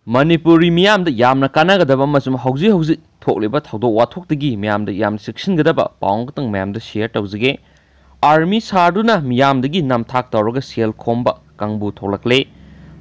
Manipuri miyamda yamna kanagadaba amasum hauji hauji thokliba thawdok wathokdagi miyamda yam siksingadaba paung katang miyamda share tawjage. Army sarduna miyamdagi namthak tauraga sel khomba Kangbu tholakle.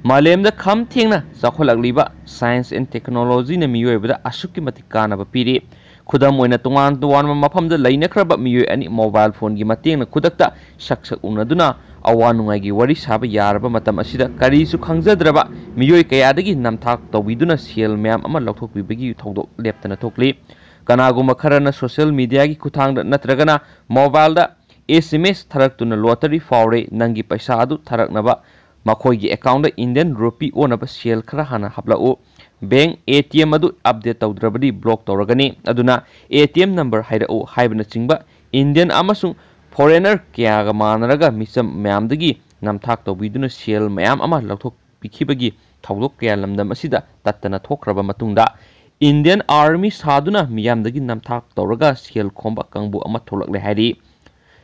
Malemda kham thengna chakholagliba science and technology na miyoibada asukki matik kanaba piri. Khudam oina tungan tuwan mafamda lainakraba miyoy ani mobile phone gi matengna khudakta saksak unaduna awanungai wari saba yaraba matam asida karisu khangjadraba miyoy kayadagi namthak tawiduna sel mayam ama lauthokpibagi thawdok leptana thokli. Kanaguma kharana social media gi kuthangda natragana mobile da SMS tharaktuna lottery faure nangi paisa adu tharaknaba makhoi account Indian rupee onaba sel khara hana haplau. Bank ATM adu update tawdrabadi block tawragani aduna ATM number hairao haibna chingba Indian amasung foreigner kyaga manaraga misam mayamdagi namthak tawbiduna sel mayam ama lauthok pikhibagi thawdok kya lamdam asida tattana thokraba matungda Indian Army saduna miyamdagi namthak tawraga sel khomba Kangbu ama tholakle hairi.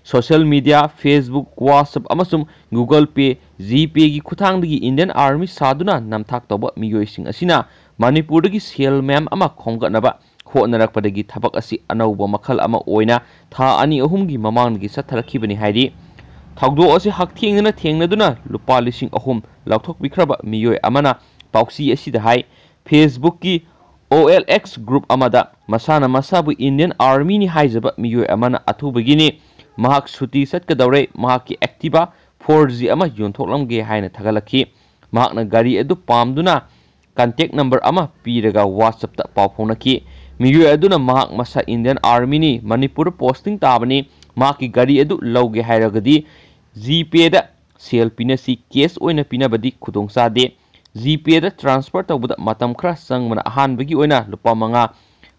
Social media, Facebook, WhatsApp, amasum Google Pay, GPay gi kuthangdagi Indian Army saduna namthak tawba miyoising asina Manipur dagi sel mayam ama khomgatnaba honarakpadagi thabak asi anauba makhal ama oina tha ani ahum gi mamanggi satharakhibani hairi. Thawdo asi hakthengna thengnaduna lupa lising ahum lauthok bikraba miyoy amana pauksi asida hai Facebook ki OLX group amada masana masabu Indian Army ni haijaba miyoy amana athubagini mahak suti satkadawre mahaki Activa 4G ama yonthoklamge haina thagalakhi. Mahakna gari edu pamduna contact number ama piraga WhatsApp ta pawphonaki. Miyoy aduna mahak masa Indian Army ni Manipur posting tabani mahaki gari edu lauge hairagadi GPay da sel pinasi case oina pinabadi khudongchade. GPay da transfer tawbuda matam khra sangmana ahanbagi oina lupa manga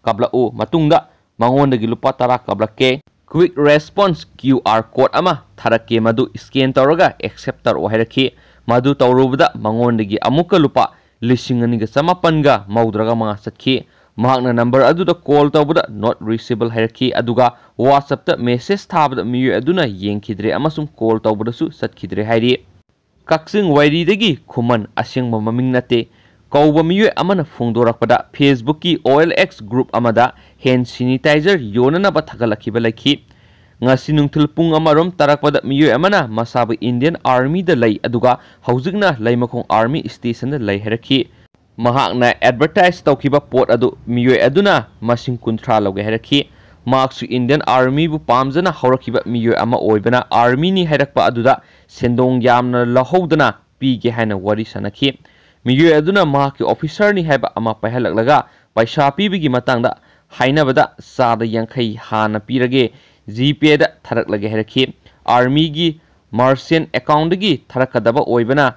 kablao matungda mangondagi lupa tara kablake. Quick response QR code ama tharake madu scan tauraga accept taro hairaki madu taurubada mangondagi amuka lupa lisinganiga samapanga maudraga mga satki mahakna number aduda call tawbuda not reachable hairaki aduga WhatsApp ta message thabada miyoy aduna yengkhidre amasum call tawbuda su satkidre hairi. Kaksing wairi dagi khuman asengma maming nate kauba miyoy amana phongdorakpada Facebook ki OLX group amada hand sanitizer yonana ba thagalakhiba lakhi. Ngasi nungthil pung amarom tarakpada miyoy amana masabu Indian Army da lay aduga haujigna laimakong Army station da lay harakhi. Mahakna advertise tawkhiba pot adu miyoy aduna masing kunthra lawge harakhi. Mahaksu Indian Army bu pamjana haurakhiba miyoy ama oibana Army ni hairakpa aduda sendong yamna lahodana pige haina wari sanakhi. Miyoy aduna mahaki officer ni haiba ama paihalaklaga paisa pibigi matangda hainabada sada yankhai hana pirage GPay da tharaklage harakhi. Army gi merchant account gi tharakadaba oibana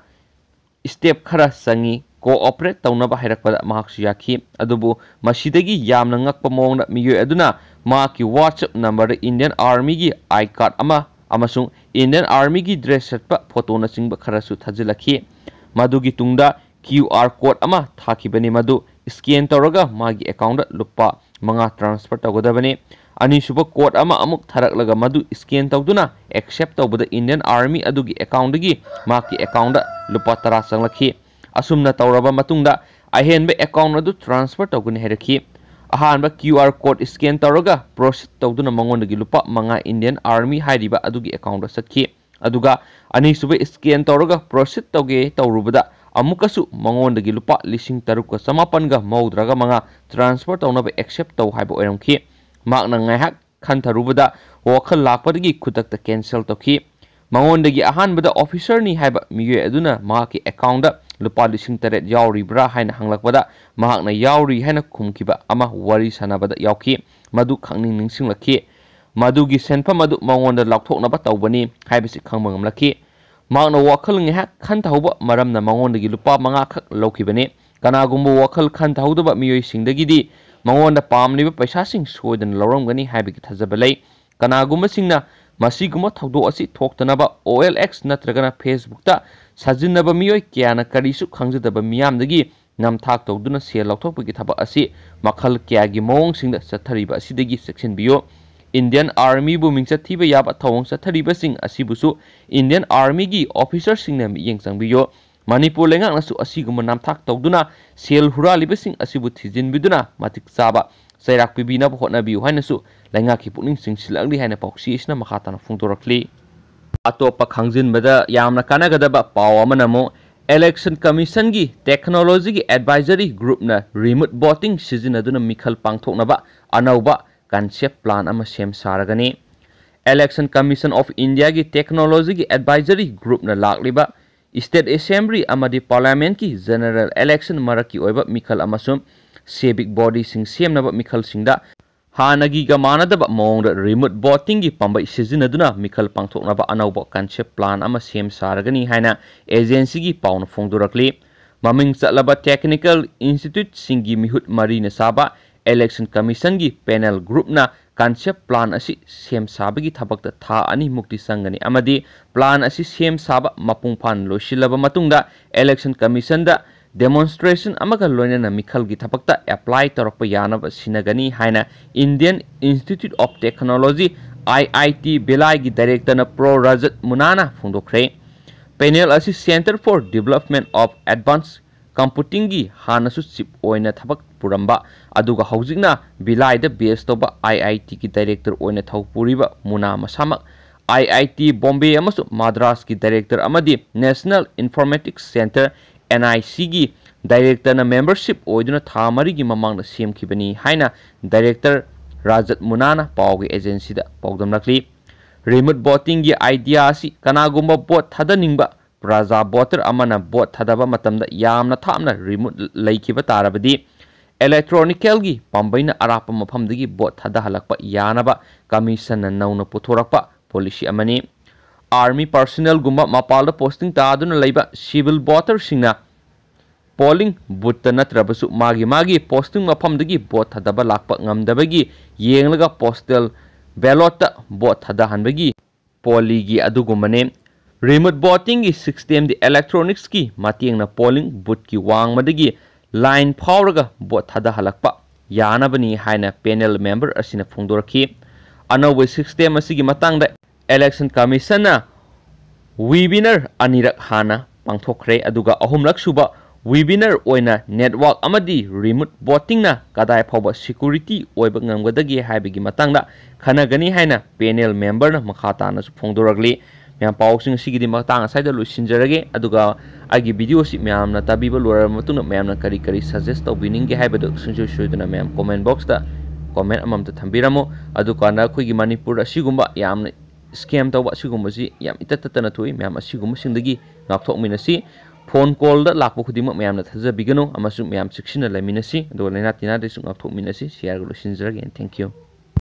step khara sangi cooperate tawnaba hairakpada mahaksu yakhi adubu masidagi yamna ngakpa mongna miyoy aduna mahaki WhatsApp number da Indian Army gi iCard ama amasung Indian Army gi dress setpa photo na singba khara su thajilakhi. Madugi tungda QR code ama thakibani madu scan tauraga magi account da lupa manga transfer tawgadabani. Ani suba code ama amuk tharaklaga madu scan tawduna accept tawbada Indian Army adugi account gi maki account da lupa tara sanglakhi. Asumna tawraba matungda ahenba account adu transfer tawguni harakhi. Ahanba QR code scan tauraga proceed tawduna mangondagi lupa manga Indian Army hairiba adugi account da satki. Aduga ani suba scan tauraga proceed tawge tawrubada amukasu mangondagi lupa lising taruka samapanga maudraga manga transfer tawnaba accept taw haiba oiramkhi. Makna ngaihak khantarubada wakhal lakpadagi khutakta cancel tawkhi. Mangondagi ahanbada officer ni haiba miyoy aduna mahaki account da lupa lising taret yauribra haina hanglakpada mahakna yauri haina khumkiba ama wari sanabada yaukhi madu khangning ningsinglakhi. Madugi senpham adu mangonda lakthoknaba tawbani haibasi khangba ngamlakhi. Makna wakhal ngaihak khantahauba maramna mangondagi lupa manga khak lawkhibani. Kanagumba wakhal khantahudaba miyoy singdagidi mangonda pamliba paisa sing soidan lawramgani haibigi thajaba lay. Kanagumba singna masiguma thawdo asi thoktanaba OLX natragana Facebook ta sajinaba miyoy kyana karisu khangjadaba miyamdagi namthak tawduna sel lawthokpagi thaba asi makhal kyagi mawong singda sathariba asidagi section biyo. Indian Army bu mingcha thiba yaba thawong sathariba sing asibusu Indian Army gi officer singna miyeng changbiyo. Manipur lengaknasu asiguma namthak tawduna sel huralibasing asibu thijinbiduna matik chaba chairak pibina hotnabiu hainasu lengaki pukning singsilangli haina pauksisna makhatana phungdorakli atopa khangjinbada yamna kanagadaba paw amanamo election commission gi technology gi advisory group na remote voting sizinaduna mikhal pangthoknaba anauba concept plan ama sem saragani election commission of india gi technology gi advisory group na lakliba state assembly amadi parliament ki general election maraki oiba mikhal amasum civic body sing semnaba mikhal singda hanagi ga manadaba mongda remote voting gi pambai sizinaduna mikhal pangthoknaba anauba concept plan ama sem saragani haina agency gi pawn phongdurakli maming chalaba technical institute singi mihut marina saba election commission gi panel group na concept plan asi sem sabagi thabakta tha ani mukti sangani amadi plan asi sem saba mapung phan losilaba matungda election commission da demonstration amaga loinana mikhal gi thapakta apply torokpa yanaba sinagani haina Indian Institute of Technology IIT Belai gi director na Pro Rajat Munana phungdokre panel asi Center for Development of Advanced Computing gi hanasu chip oina thabak puramba aduga haujikna Belai da base toba IIT gi director oina thawpuriba muna masamak IIT Bombay amasu Madras gi director amadi National Informatics Center NIC gi director na membership oiduna thamari gi mamang na semkhibani haina director Rajat Munana pawgi agency da pawdamnakli remote voting gi idea si kanagumba vote thadaninba praja voter amana vote thadaba matamda yamna thamna remote laikhiba tarabadi electronical gi pambaina arapa mafamdagi vote thadahalakpa yanaba commission na nauna puthorakpa policy amani army personnel gumba mapalda posting taaduna leiba civil voter singna polling booth natrabasu magi posting mafamdagi vote thadaba lakpa ngamdabagi yenglaga postal ballot vote thadahanbagi poligi adugumane remote voting gi system di electronics ki matiengna polling booth ki wangmadagi line phawraga vote thadahalakpa yanabani haina panel member asina phungdoraki anowe system asigi matangda election commission na webinar anirak hana pangthokre aduga ahumlak suba webinar oina network amadi remote voting na kadai phawba security oiba ngamgadagi haibigi matangda khanagani haina panel member na makhata na phongdoragli myam pawsing sigidi matang saida lusinjarage aduga agi video si myam na tabiba lura matuna myam na kari kari suggest tawbining ge haibadu sunju suiduna myam comment box da comment amam ta thambiramo aduka na khoigi manipur asigumba yamna scam tawba asigumba si yam itatatana thui myam asigumba singdagi ngakthok minasi phone call da lakpo khudima myam na thaja bigano amasu myam 16 na laminasi do lena tina de su ngakthok minasi share go lusinjarage and thank you